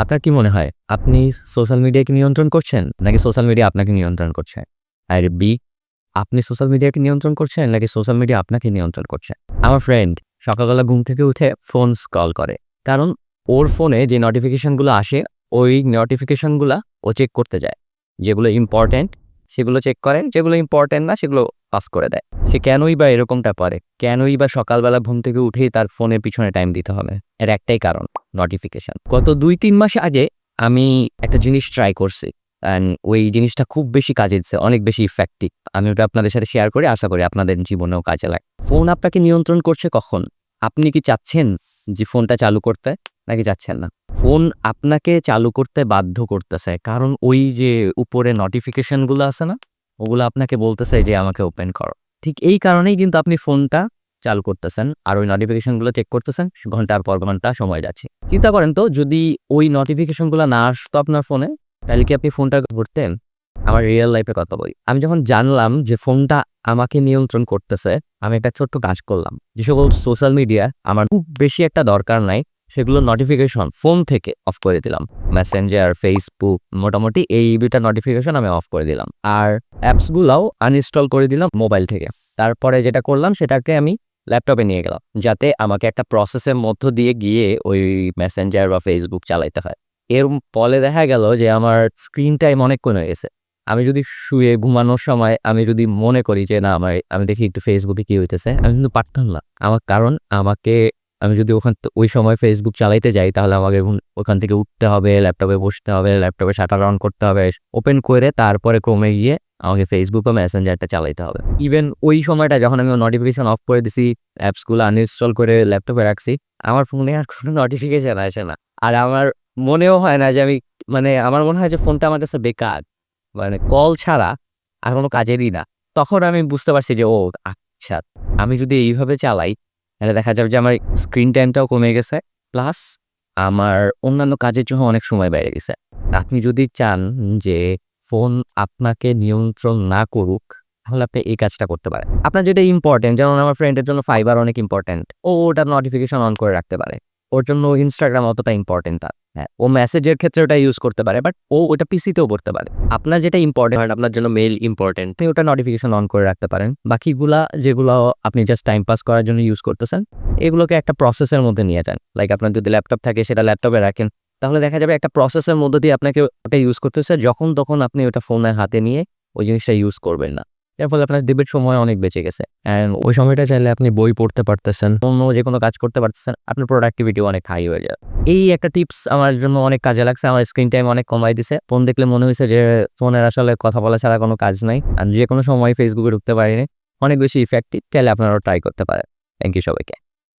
আপনার কি মনে হয় আপনি সোশ্যাল মিডিয়াকে নিয়ন্ত্রণ করছেন নাকি সোশ্যাল মিডিয়া আপনাকে নিয়ন্ত্রণ করছে? আর বি, আপনি সোশ্যাল মিডিয়াকে নিয়ন্ত্রণ করছেন নাকি সোশ্যাল মিডিয়া আপনাকে নিয়ন্ত্রণ করছে? আমার ফ্রেন্ড সকালবেলা ঘুম থেকে উঠে ফোন স্ক্রল করে। কারণ ওর ফোনে যে নোটিফিকেশনগুলো আসে, ওই নোটিফিকেশনগুলা ও চেক করতে যায়। যেগুলো ইম্পর্টেন্ট সেগুলো চেক করে, যেগুলো ইম্পর্টেন্ট না সেগুলো পাস করে দেয়। সে কেনই বা এরকমটা পারে? কেনই বা সকালবেলা ঘুম থেকে উঠেই তার ফোনের পিছনে টাইম দিতে হবে? এর একটাই কারণ, নোটিফিকেশন। গত ২-৩ মাস আগে আমি একটা জিনিস ট্রাই করছি। অ্যান্ড ওই জিনিসটা খুব বেশি কাজে দিচ্ছে, অনেক বেশি ইফেক্টিভ। আমি ওটা আপনাদের সাথে শেয়ার করে আশা করি আপনাদের জীবনেও কাজে লাগে। ফোন আপনাকে নিয়ন্ত্রণ করছে কখন? আপনি কি চাচ্ছেন যে ফোনটা চালু করতে নাকি চাচ্ছেন না? ফোন আপনাকে চালু করতে বাধ্য করতেছে। কারণ ওই যে উপরে নোটিফিকেশনগুলো আছে না? ওগুলো আপনাকে বলতেছে যে আমাকে ওপেন করো। ঠিক এই কারণেই কিন্তু আপনি ফোনটা চালু করতেছেন আর ওই নোটিফিকেশনগুলো চেক করতেছেন, ঘন্টার পর ঘন্টা সময় যাচ্ছে। চিন্তা করেন তো, যদি ওই নোটিফিকেশনগুলো না আসতো আপনার ফোনে, তাহলে কি আপনি ফোনটা ধরতেন? আমার রিয়েল লাইফে কথা বলি। আমি যখন জানলাম যে ফোনটা আমাকে নিয়ন্ত্রণ করতেছে, আমি একটা ছোট্ট কাজ করলাম। যে সকল সোশ্যাল মিডিয়া আমার খুব বেশি একটা দরকার নাই, সেগুলো নোটিফিকেশন ফোন থেকে অফ করে দিলাম। মেসেঞ্জার, ফেসবুক, মোটামুটি এই ২টা নোটিফিকেশন আমি অফ করে দিলাম। আর অ্যাপসগুলাও আনইনস্টল করে দিলাম মোবাইল থেকে। তারপরে যেটা করলাম সেটাকে আমি ল্যাপটপে নিয়ে গেলাম, যাতে আমাকে একটা প্রসেসের মধ্য দিয়ে গিয়ে ওই মেসেঞ্জার বা ফেসবুক চালাইতে হয়। এর ফলে দেখা গেল যে আমার স্ক্রিন টাইম অনেক কমে গেছে। আমি যদি শুয়ে ঘুমানোর সময় আমি যদি মনে করি যে না আমি দেখি একটু ফেসবুকে কি হইতেছে, আমি কিন্তু পারতাম না। কারণ আমি যদি ওই সময় ফেসবুক চালাইতে যাই, তাহলে আমাকে ওখান থেকে উঠতে হবে, ল্যাপটপে বসতে হবে, ল্যাপটপে শাটার অন করতে হবে, ওপেন করে তারপরে ক্রমে গিয়ে আমাকে ফেসবুক বা মেসেঞ্জারটা চালাইতে হবে। ইভেন ওই সময়টা যখন আমি নোটিফিকেশন অফ করে দিছি, অ্যাপসগুলো আনইনস্টল করে ল্যাপটপে রাখছি, আমার ফোনে আর কোনো নোটিফিকেশন আসে না। আর আমার মনেও হয় না যে আমার মনে হয় যে ফোনটা আমার কাছে বেকার। কল ছাড়া আর কোনো কাজেরই না। তখন আমি বুঝতে পারছি যে আচ্ছা, আমি যদি এইভাবে চালাই তাহলে দেখা যাবে যে আমার স্ক্রিন টাইমটাও কমে গেছে। প্লাস আমার অন্যান্য কাজের জন্য অনেক সময় বেড়ে গেছে। আপনি যদি চান যে ফোন আপনাকে নিয়ন্ত্রণ না করুক, তাহলে আপনি এই কাজটা করতে পারেন। আপনার যেটা ইম্পর্টেন্ট, যেমন আমার ফ্রেন্ডের জন্য ফাইবার অনেক ইম্পর্টেন্ট। ওটার নোটিফিকেশন অন করে রাখতে পারে। ওর জন্য Instagram অতটা ইম্পর্টেন্ট না। হ্যাঁ, ও মেসেজের ক্ষেত্রে ওটা ইউজ করতে পারে, বাট ওটা পিসিতেও পড়তে পারে। আপনার যেটা ইম্পর্টেন্ট, আপনার জন্য মেইল ইম্পর্টেন্ট, আপনি ওটা নোটিফিকেশন অন করে রাখতে পারেন। বাকিগুলা যেগুলো আপনি জাস্ট টাইম পাস করার জন্য ইউজ করতেছেন, এগুলোকে একটা প্রসেসের মধ্যে নিয়ে যান। লাইক আপনার যদি ল্যাপটপ থাকে সেটা ল্যাপটপে রাখেন। তাহলে দেখা যাবে একটা প্রসেসের মধ্য দিয়ে আপনাকে ওটা ইউজ করতেছে, যখন তখন আপনি ওটা ফোনে হাতে নিয়ে ওই জিনিসটা ইউজ করবেন না। এর ফলে আপনার ডেবিট সময় অনেক বেঁচে গেছে। অ্যান্ড ওই সময়টা চাইলে আপনি বই পড়তে পারতেছেন, অন্য যেকোনো কাজ করতে পারতেছেন, আপনার প্রোডাক্টিভিটি অনেক হাই হয়ে যায়। এই একটা টিপস আমার জন্য অনেক কাজে লাগছে। আমার স্ক্রিন টাইম অনেক কমাই দিছে। ফোন দেখলে মনে হইছে যে ফোনের আসলে কথা বলা ছাড়া কোনো কাজ নাই। আর যেকোনো সময় ফেসবুকে ঢুকতে পারিনি। অনেক বেশি ইফেক্টিভ। চাইলে আপনারাও ট্রাই করতে পারেন। থ্যাংক ইউ সবাইকে।